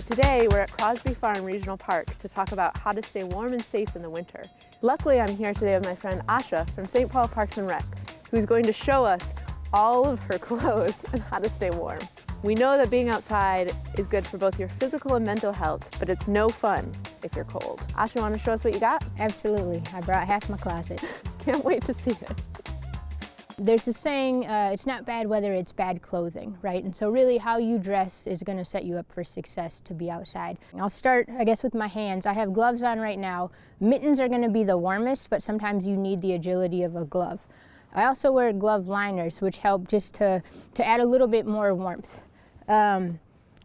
Today, we're at Crosby Farm Regional Park to talk about how to stay warm and safe in the winter. Luckily, I'm here today with my friend Asha from St. Paul Parks and Rec, who's going to show us all of her clothes and how to stay warm. We know that being outside is good for both your physical and mental health, but it's no fun if you're cold. Asha, want to show us what you got? Absolutely. I brought half my closet. Can't wait to see it. There's a saying, it's not bad weather, it's bad clothing, right? And so really how you dress is going to set you up for success to be outside. I'll start, I guess, with my hands. I have gloves on right now. Mittens are going to be the warmest, but sometimes you need the agility of a glove. I also wear glove liners, which help just to add a little bit more warmth.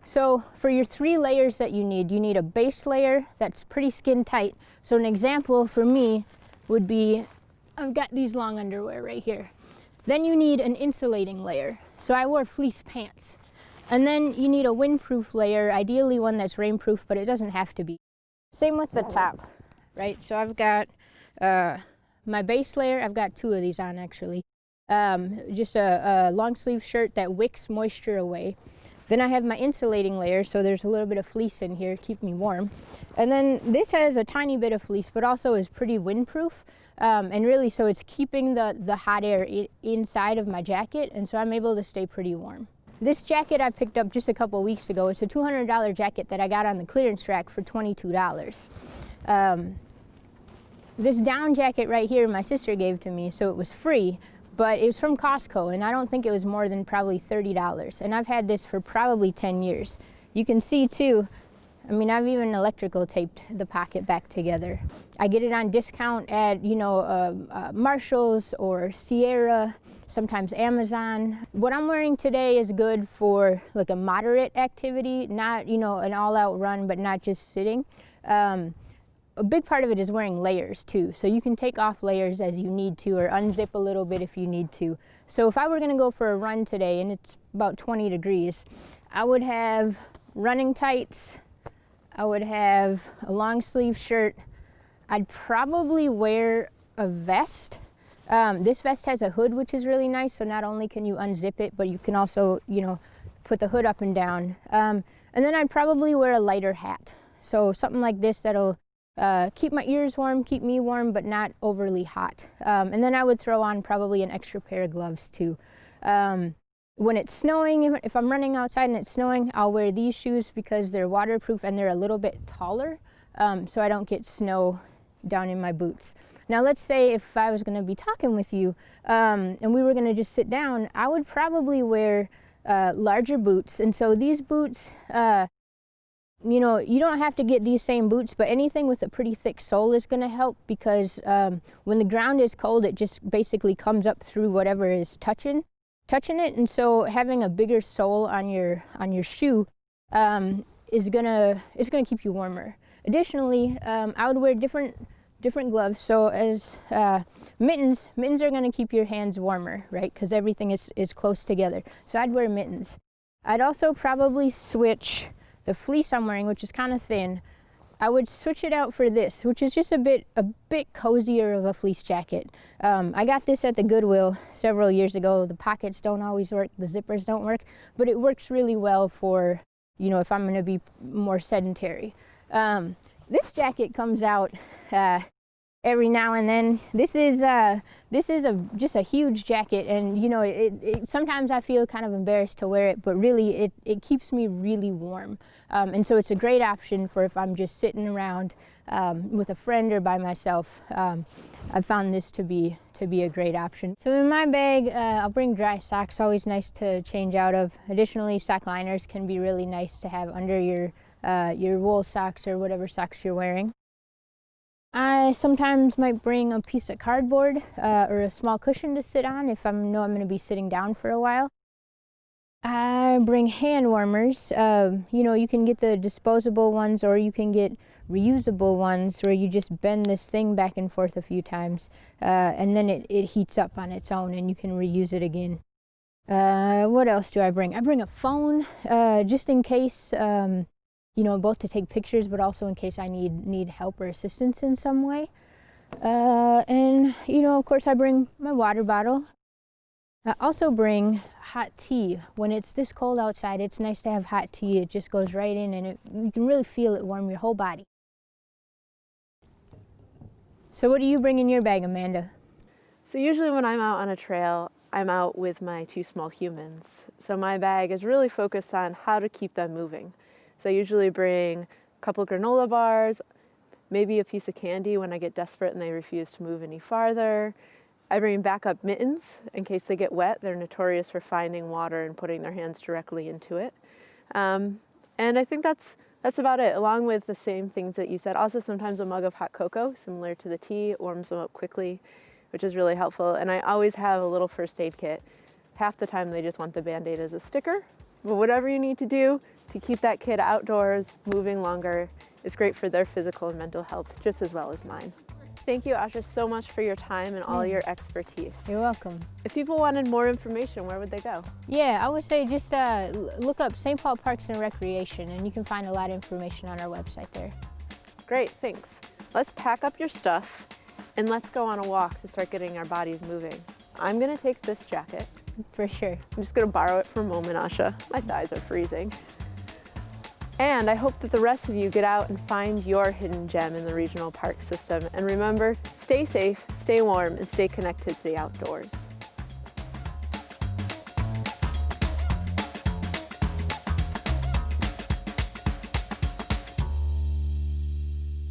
So for your 3 layers that you need a base layer that's pretty skin tight. So an example for me would be, I've got these long underwear right here. Then you need an insulating layer. So I wore fleece pants. And then you need a windproof layer, ideally one that's rainproof, but it doesn't have to be. Same with the top, right? So I've got my base layer. I've got 2 of these on actually. Just a long sleeve shirt that wicks moisture away. Then I have my insulating layer, so there's a little bit of fleece in here to keep me warm. And then this has a tiny bit of fleece, but also is pretty windproof. And really, so it's keeping the hot air inside of my jacket, and so I'm able to stay pretty warm. This jacket I picked up just a couple weeks ago. It's a $200 jacket that I got on the clearance rack for $22. This down jacket right here my sister gave to me, so it was free, but it was from Costco, and I don't think it was more than probably $30. And I've had this for probably 10 years. You can see too, I mean, I've even electrical taped the pocket back together. I get it on discount at, Marshall's or Sierra, sometimes Amazon. What I'm wearing today is good for like a moderate activity, not, an all-out run, but not just sitting. A big part of it is wearing layers too. So you can take off layers as you need to, or unzip a little bit if you need to. So if I were gonna go for a run today and it's about 20 degrees, I would have running tights, I would have a long sleeve shirt. I'd probably wear a vest. This vest has a hood, which is really nice. So not only can you unzip it, but you can also, put the hood up and down. And then I'd probably wear a lighter hat. So something like this that'll keep my ears warm, keep me warm, but not overly hot. And then I would throw on probably an extra pair of gloves too. When it's snowing, if I'm running outside and it's snowing, I'll wear these shoes because they're waterproof and they're a little bit taller, so I don't get snow down in my boots. Now let's say if I was going to be talking with you and we were going to just sit down, I would probably wear larger boots. And so these boots, you don't have to get these same boots, but anything with a pretty thick sole is going to help because when the ground is cold, it just basically comes up through whatever is touching it. And so having a bigger sole on your shoe is gonna keep you warmer. Additionally, I would wear different gloves. So as mittens are gonna keep your hands warmer, right? Because everything is close together. So I'd wear mittens. I'd also probably switch the fleece I'm wearing, which is kind of thin. I would switch it out for this, which is just a bit cozier of a fleece jacket. I got this at the Goodwill several years ago. The pockets don't always work, the zippers don't work, but it works really well for, if I'm going to be more sedentary. This jacket comes out every now and then. This is just a huge jacket, and sometimes I feel kind of embarrassed to wear it, but really it keeps me really warm. And so it's a great option for if I'm just sitting around with a friend or by myself. I've found this to be a great option. So in my bag, I'll bring dry socks, always nice to change out of. Additionally, sock liners can be really nice to have under your wool socks or whatever socks you're wearing. I sometimes might bring a piece of cardboard or a small cushion to sit on if I know I'm going to be sitting down for a while. I bring hand warmers. You can get the disposable ones or you can get reusable ones where you just bend this thing back and forth a few times and then it heats up on its own and you can reuse it again. What else do I bring? I bring a phone just in case. Both to take pictures, but also in case I need help or assistance in some way. And, of course, I bring my water bottle. I also bring hot tea. When it's this cold outside, it's nice to have hot tea. It just goes right in and you can really feel it warm your whole body. So what do you bring in your bag, Amanda? So usually when I'm out on a trail, I'm out with my 2 small humans. So my bag is really focused on how to keep them moving. So I usually bring a couple granola bars, maybe a piece of candy when I get desperate and they refuse to move any farther. I bring backup mittens in case they get wet. They're notorious for finding water and putting their hands directly into it. And I think that's about it, along with the same things that you said. Also sometimes a mug of hot cocoa, similar to the tea. It warms them up quickly, which is really helpful. And I always have a little first aid kit. Half the time they just want the Band-Aid as a sticker, but whatever you need to do to keep that kid outdoors, moving longer, is great for their physical and mental health just as well as mine. Thank you, Asha, so much for your time and all your expertise. You're welcome. If people wanted more information, where would they go? Yeah, I would say just look up St. Paul Parks and Recreation and you can find a lot of information on our website there. Great, thanks. Let's pack up your stuff and let's go on a walk to start getting our bodies moving. I'm gonna take this jacket. For sure. I'm just gonna borrow it for a moment, Asha. My thighs are freezing. And I hope that the rest of you get out and find your hidden gem in the regional park system. And remember, stay safe, stay warm, and stay connected to the outdoors.